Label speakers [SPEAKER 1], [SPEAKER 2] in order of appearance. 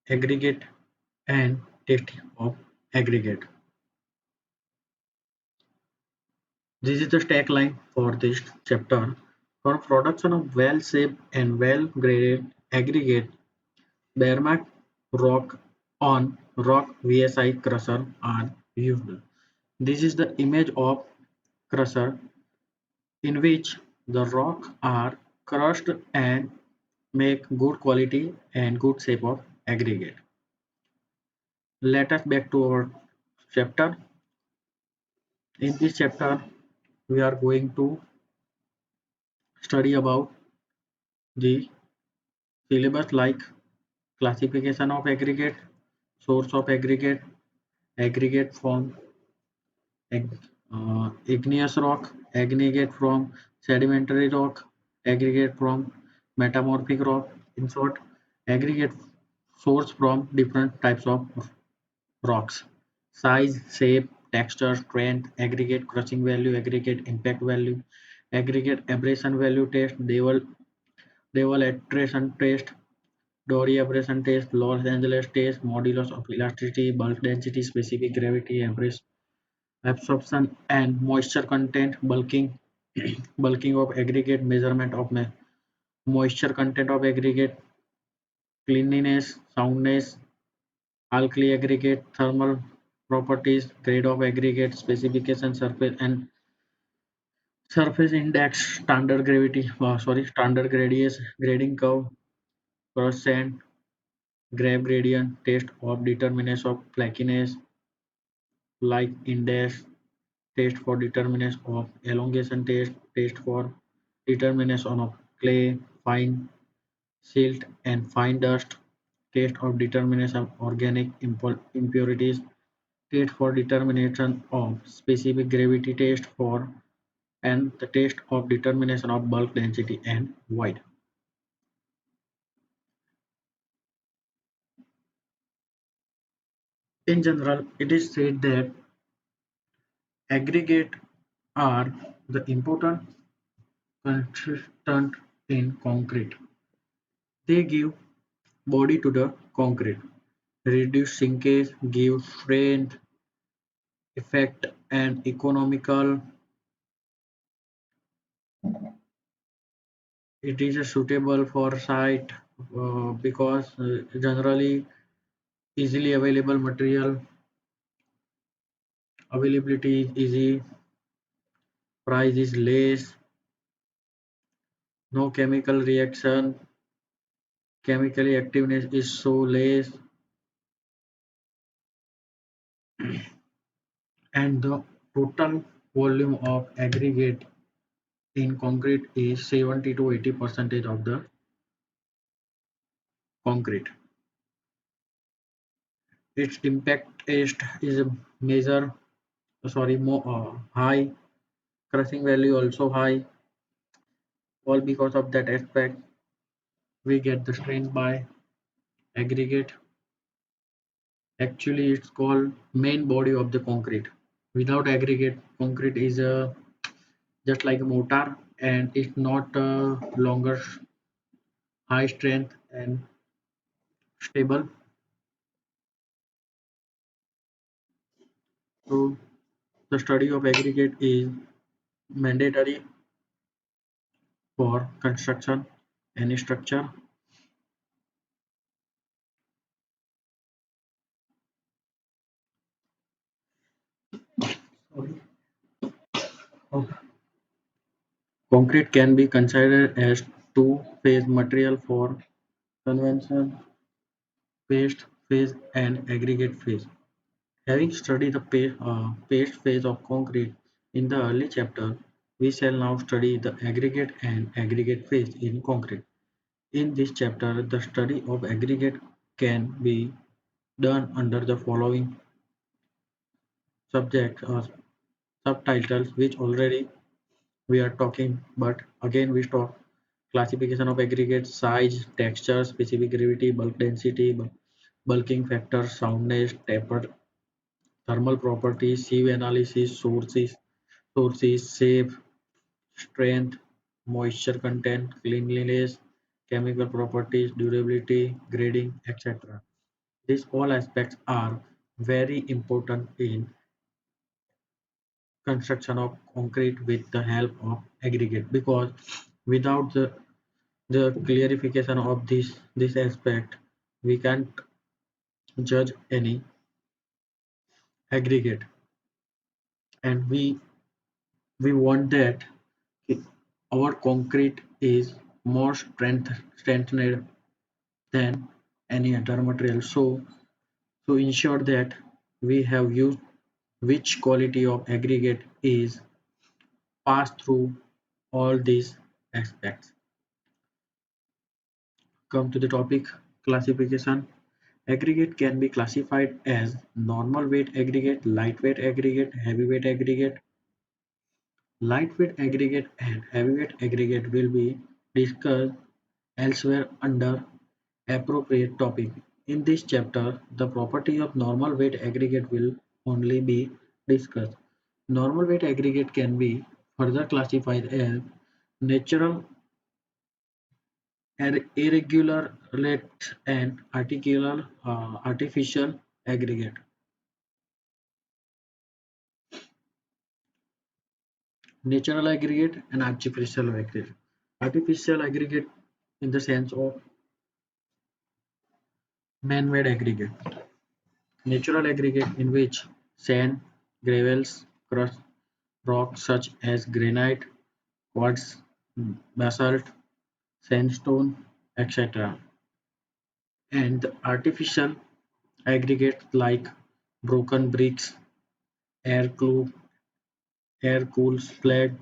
[SPEAKER 1] aggregate and testing of aggregate. This is the tagline for this chapter. For production of well-shaped and well-graded aggregate, Bermack rock on rock VSI crusher are used. This is the image of crusher in which the rock are crushed and make good quality and good shape of aggregate. Let us back to our chapter. In this chapter, we are going to study about the syllabus like classification of aggregate, source of aggregate, aggregate from igneous rock, aggregate from sedimentary rock, aggregate from metamorphic rock. In short, aggregate source from different types of rocks. Size, shape, texture, strength, aggregate crushing value, aggregate impact value, aggregate abrasion value test, Dewar attrition test, Dory abrasion test, Los Angeles test, modulus of elasticity, bulk density, specific gravity, absorption and moisture content, bulking of aggregate, measurement of moisture content of aggregate, cleanliness, soundness, alkali aggregate, thermal properties, grade of aggregate, specification, surface index, standard grading curve, percent, grab gradient, test of determination of flakiness, like index, test for determination of elongation test for determination of clay, fine silt and fine dust, test of determination of organic impurities, test for determination of specific gravity test for and the test of determination of bulk density and void. In general, it is said that aggregate are the important constituent in concrete. They give body to the concrete, reduce shrinkage, give strength, effect, and economical. It is suitable for site because generally easily available material, availability is easy, price is less, no chemical reaction, chemically activeness is so less, and the total volume of aggregate in concrete is 70 to 80% of the concrete. Its impact is measure sorry more high, crushing value also high. All because of that aspect, we get the strength by aggregate. Actually, it's called main body of the concrete. Without aggregate, concrete is just like a mortar and it's not longer high strength and stable. So the study of aggregate is mandatory for construction any structure. Concrete can be considered as two-phase material for convention paste phase and aggregate phase. Having studied the paste phase of concrete in the early chapter, we shall now study the aggregate and aggregate phase in concrete. In this chapter, the study of aggregate can be done under the following subject or subtitles, which already we are talking, but again we talk classification of aggregate, size, texture, specific gravity, bulk density, bulking factor, soundness, taper, thermal properties, sieve analysis, sources, shape, strength, moisture content, cleanliness, chemical properties, durability, grading, etc. These all aspects are very important in construction of concrete with the help of aggregate, because without the clarification of this aspect we can't judge any aggregate. And we want that our concrete is more strengthened than any other material. So to ensure that we have used which quality of aggregate is passed through all these aspects. Come to the topic classification. Aggregate can be classified as normal weight aggregate, lightweight aggregate, heavyweight aggregate. Lightweight aggregate and heavyweight aggregate will be discussed elsewhere under appropriate topic. In this chapter, the property of normal weight aggregate will only be discussed. Normal weight aggregate can be further classified as natural, irregular, and artificial aggregate. Natural aggregate and artificial aggregate. Artificial aggregate in the sense of man-made aggregate. Natural aggregate in which sand, gravels, crust, rocks such as granite, quartz, basalt, sandstone, etc. And the artificial aggregates like broken bricks, air cooled slag,